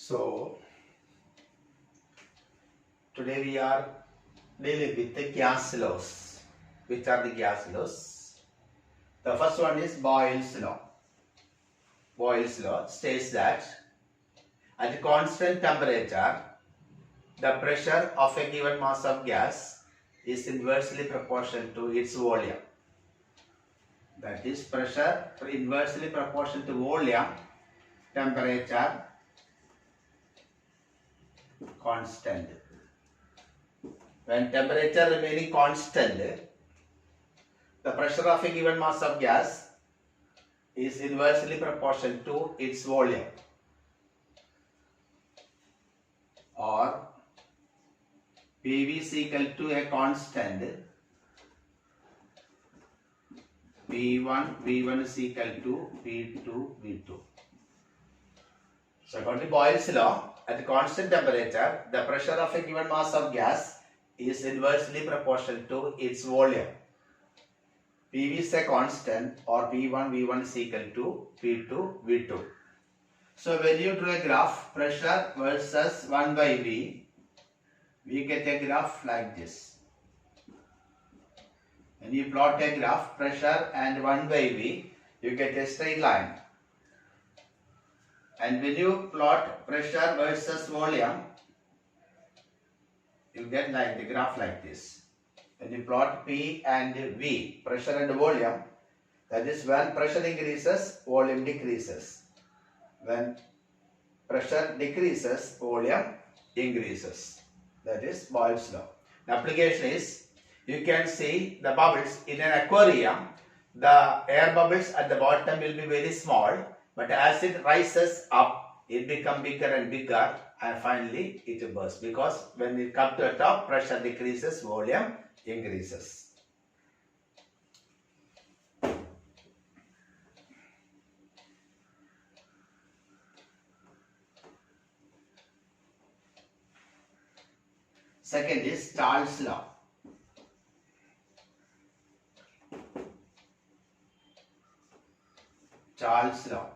So today we are dealing with the gas laws. Which are the gas laws? The first one is Boyle's law. Boyle's law states that at constant temperature, the pressure of a given mass of gas is inversely proportional to its volume. That is, pressure inversely proportional to volume, temperature constant. When temperature remaining constant, the pressure of a given mass of gas is inversely proportional to its volume, or PV is equal to a constant V1 is equal to V2. So according to Boyle's law, at constant temperature, the pressure of a given mass of gas is inversely proportional to its volume. PV is a constant, or V1 is equal to V2. So when you draw a graph, pressure versus 1 by V, we get a graph like this. When you plot a graph, pressure and 1 by V, you get a straight line. And when you plot pressure versus volume, you get like the graph like this. When you plot P and V, pressure and volume, that is when pressure increases, volume decreases. When pressure decreases, volume increases. That is Boyle's law. The application is, you can see the bubbles in an aquarium. The air bubbles at the bottom will be very small, but as it rises up, it becomes bigger and bigger, and finally it bursts, because when it comes to the top, pressure decreases, volume increases. Second is Charles' law. Charles' law.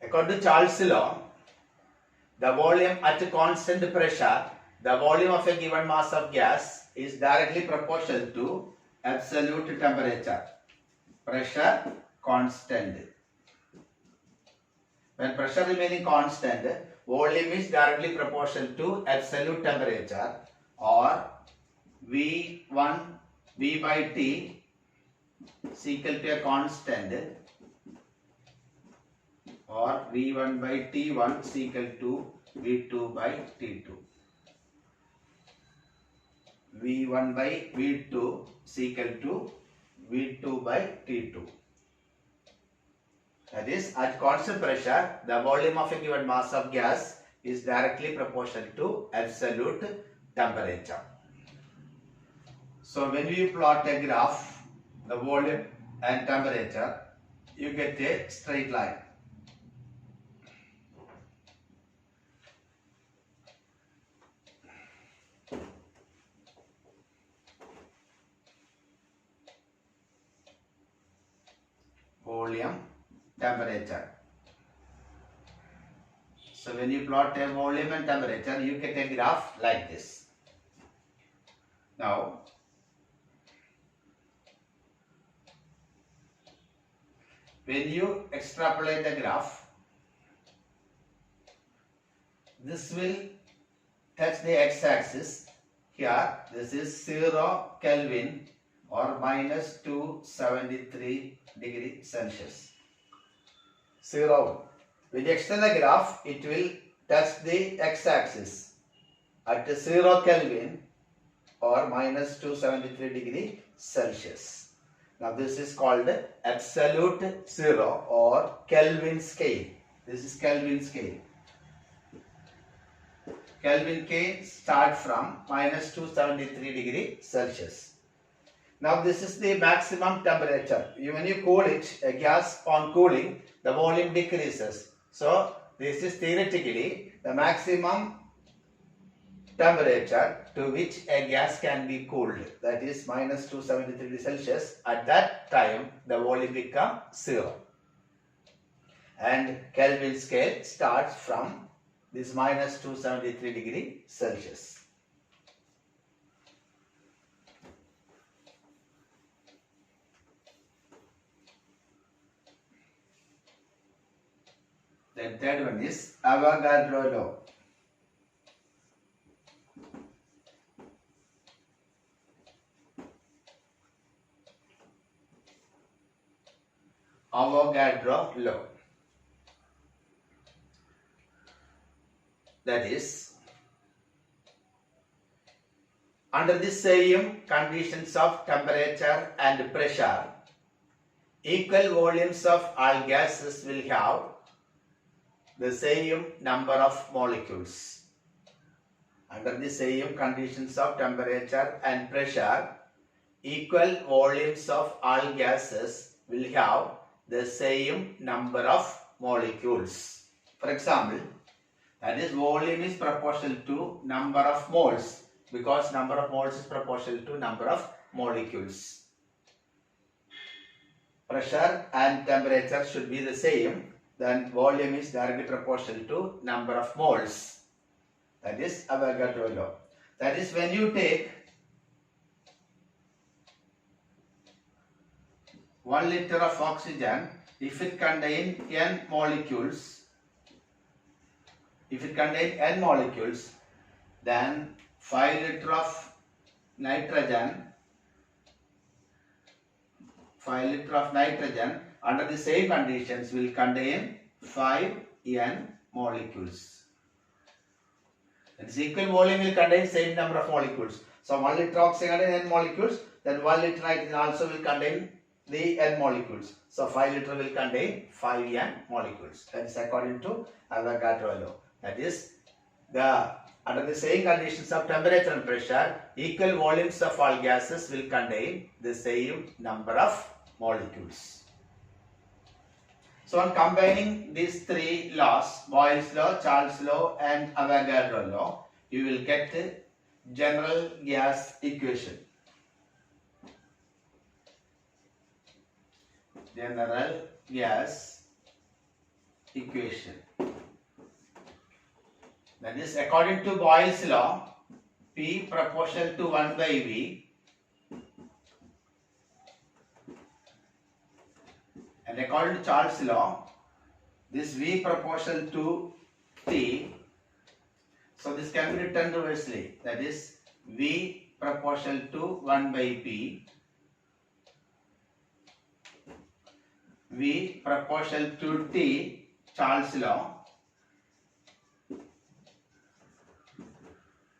According to Charles' law, the volume at constant pressure, the volume of a given mass of gas is directly proportional to absolute temperature. Pressure constant. When pressure remaining constant, volume is directly proportional to absolute temperature, or V1 V by T is equal to a constant, or V1 by T1 is equal to V2 by T2. V1 by V2 is equal to V2 by T2. That is, at constant pressure, the volume of a given mass of gas is directly proportional to absolute temperature. So when we plot a graph, the volume and temperature, you get a straight line. Volume, temperature. So when you plot a volume and temperature, you get a graph like this. Now, when you extrapolate the graph, this will touch the x-axis. Here, this is 0 Kelvin, or minus 273 degrees Celsius. 0. When you extend the graph, it will touch the x-axis at 0 Kelvin, or minus 273 degrees Celsius. Now this is called absolute zero, or Kelvin scale. This is Kelvin scale. Kelvin scale start from minus 273 degrees Celsius. Now this is the maximum temperature. When you cool it, a gas on cooling, the volume decreases. So this is theoretically the maximum temperature to which a gas can be cooled. That is minus 273 degrees Celsius. At that time, the volume becomes 0. and Kelvin scale starts from this minus 273 degree Celsius. The third one is Avogadro law. Avogadro law. That is, under the same conditions of temperature and pressure, equal volumes of all gases will have the same number of molecules. Under the same conditions of temperature and pressure, equal volumes of all gases will have the same number of molecules. For example, that is, volume is proportional to number of moles, because number of moles is proportional to number of molecules. Pressure and temperature should be the same, then volume is directly proportional to number of moles. That is Avogadro law. That is, when you take 1 liter of oxygen, if it contains n molecules, then 5 liter of nitrogen under the same conditions will contain 5 n molecules. That is, equal volume will contain same number of molecules. So 1 liter oxygen contains n molecules, then 1 liter nitrogen also will contain the n molecules. So 5 liter will contain 5 n molecules. That is according to Avogadro law. That is, under the same conditions of temperature and pressure, equal volumes of all gases will contain the same number of molecules. So on combining these three laws, Boyle's law, Charles' law and Avogadro law, you will get the general gas equation. General gas equation. That is, according to Boyle's law, P proportional to 1 by V, and according to Charles' law, this V proportional to T. So this can be written reversely. That is, V proportional to 1 by P, V proportional to T, Charles' law,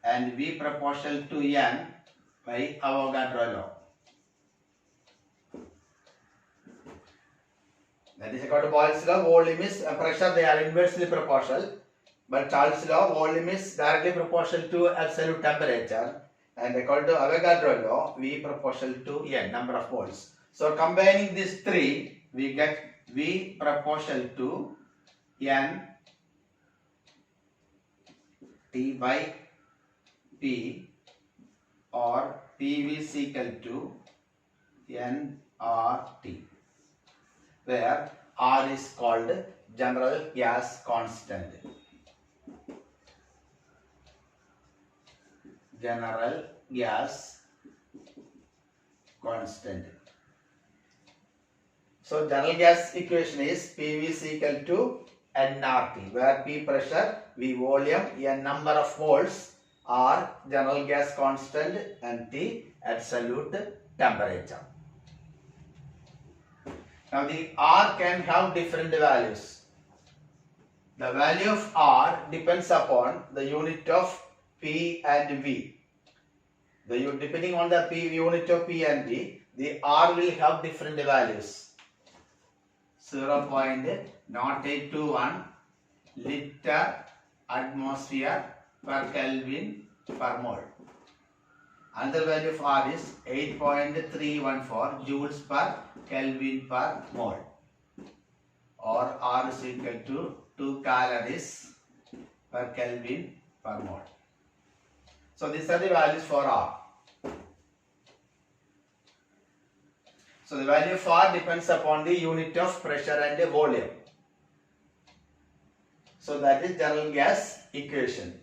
and V proportional to N by Avogadro law. That is, according to Boyle's law, volume is pressure, they are inversely proportional, but Charles' law, volume is directly proportional to absolute temperature, and according to Avogadro law, V proportional to N, number of moles. So combining these three, we get V proportional to N T by P, or PV is equal to nRT, where R is called general gas constant. General gas constant. So general gas equation is PV is equal to nRT, where P pressure, V volume, N number of moles, R general gas constant, and T absolute temperature. Now the R can have different values. The value of R depends upon the unit of P and V. Depending on the unit of P and V, the R will have different values. 0.0821 liter atmosphere per Kelvin per mole. Another value of R is 8.314 joules per Kelvin per mole, or R is equal to 2 calories per Kelvin per mole. So these are the values for R. So the value of R depends upon the unit of pressure and volume. So that is general gas equation.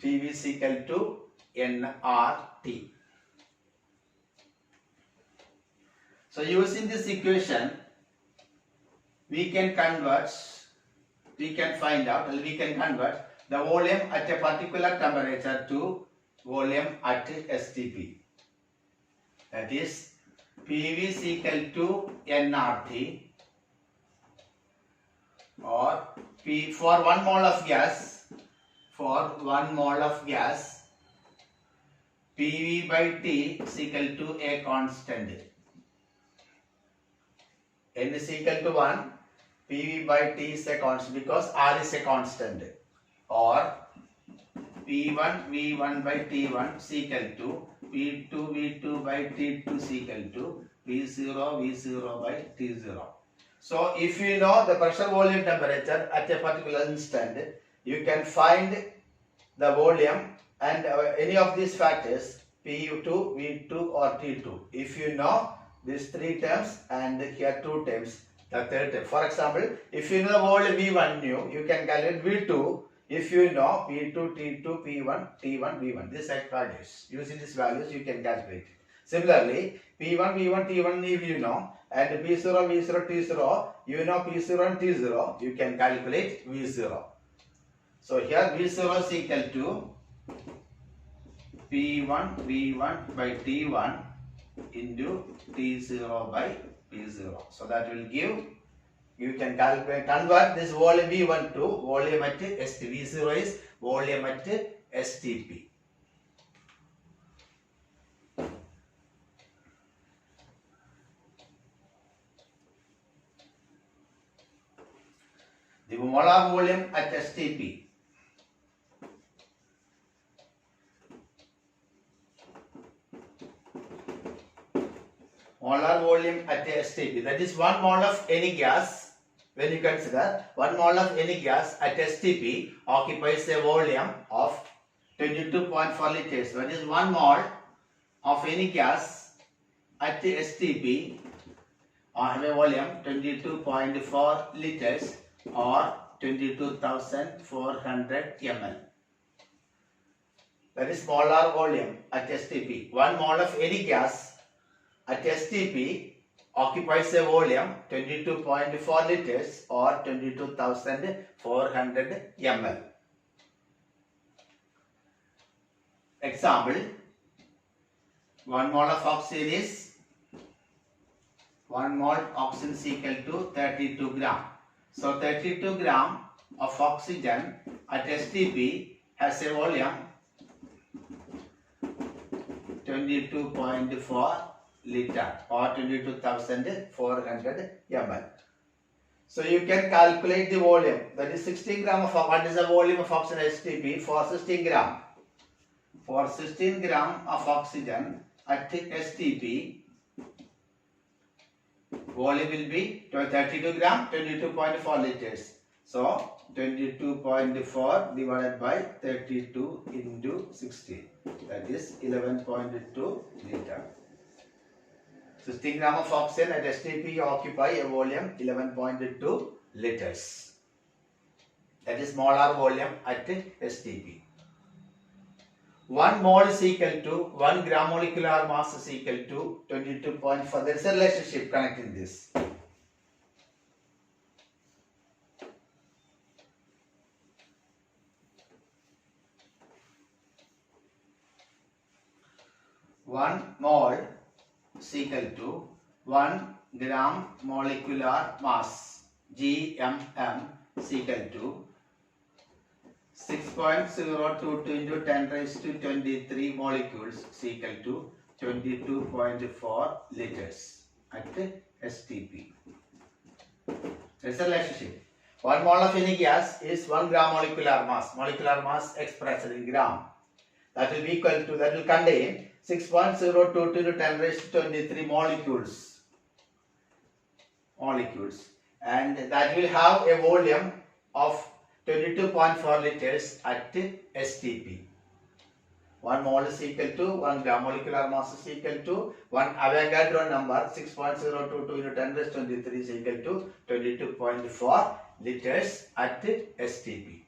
PV is equal to nRT. So using this equation, we can convert the volume at a particular temperature to volume at STP. That is PV is equal to nRT, or P for 1 mole of gas, PV by T is equal to a constant. N is equal to 1, PV by T is a constant because R is a constant. Or P1 V1 by T1 is equal to P2 V2 by T2 is equal to V0 V0 by T0. So if you know the pressure, volume, temperature at a particular instant, you can find the volume and any of these factors, P2, V2 or T2. If you know these three terms and here two terms, the third term. For example, if you know the volume V1 you can calculate V2 if you know P2, T2, P1, T1, V1. These are values. Using these values you can calculate. Similarly, P1, V1, T1 if you know, and P0, V0, T0, you know P0 and T0, you can calculate V0. So here V0 is equal to P1 V1 by T1 into T0 by P0. So that will give, you can calculate, convert this volume V1 to volume at STP. V0 is volume at STP. The molar volume at STP. Molar volume at STP, that is 1 mole of any gas. When you consider 1 mole of any gas at STP occupies a volume of 22.4 liters. That is 1 mole of any gas at STP have a volume 22.4 liters or 22,400 ml. That is molar volume at STP. 1 mole of any gas at STP occupies a volume 22.4 liters or 22,400 ml. Example, 1 mole of oxygen is 1 mole oxygen is equal to 32 gram. So 32 gram of oxygen at STP has a volume 22.4 liter or 22,400 ml. So you can calculate the volume, that is 16 gram of, what is the volume of oxygen at STP for 16 gram? For 16 gram of oxygen at STP, volume will be 32 gram, 22.4 liters. So 22.4 divided by 32 into 16, that is 11.2 liter. 16 gram of oxygen at STP occupy a volume 11.2 liters. That is molar volume at STP. 1 mole is equal to 1 gram molecular mass is equal to 22.4. There is a relationship connecting this. One mole is equal to 1 gram molecular mass, GMM, is equal to 6.022 into 10 raised to 23 molecules is equal to 22.4 liters at STP. There is a relationship. 1 mole of any gas is 1 gram molecular mass. Molecular mass expressed in gram. That will be equal to, that will contain 6.022 into 10 raised to 23 molecules. And that will have a volume of 22.4 liters at STP. 1 mole is equal to 1 gram molecular mass is equal to 1 Avogadro number 6.022 into 10 raised to 23 is equal to 22.4 liters at STP.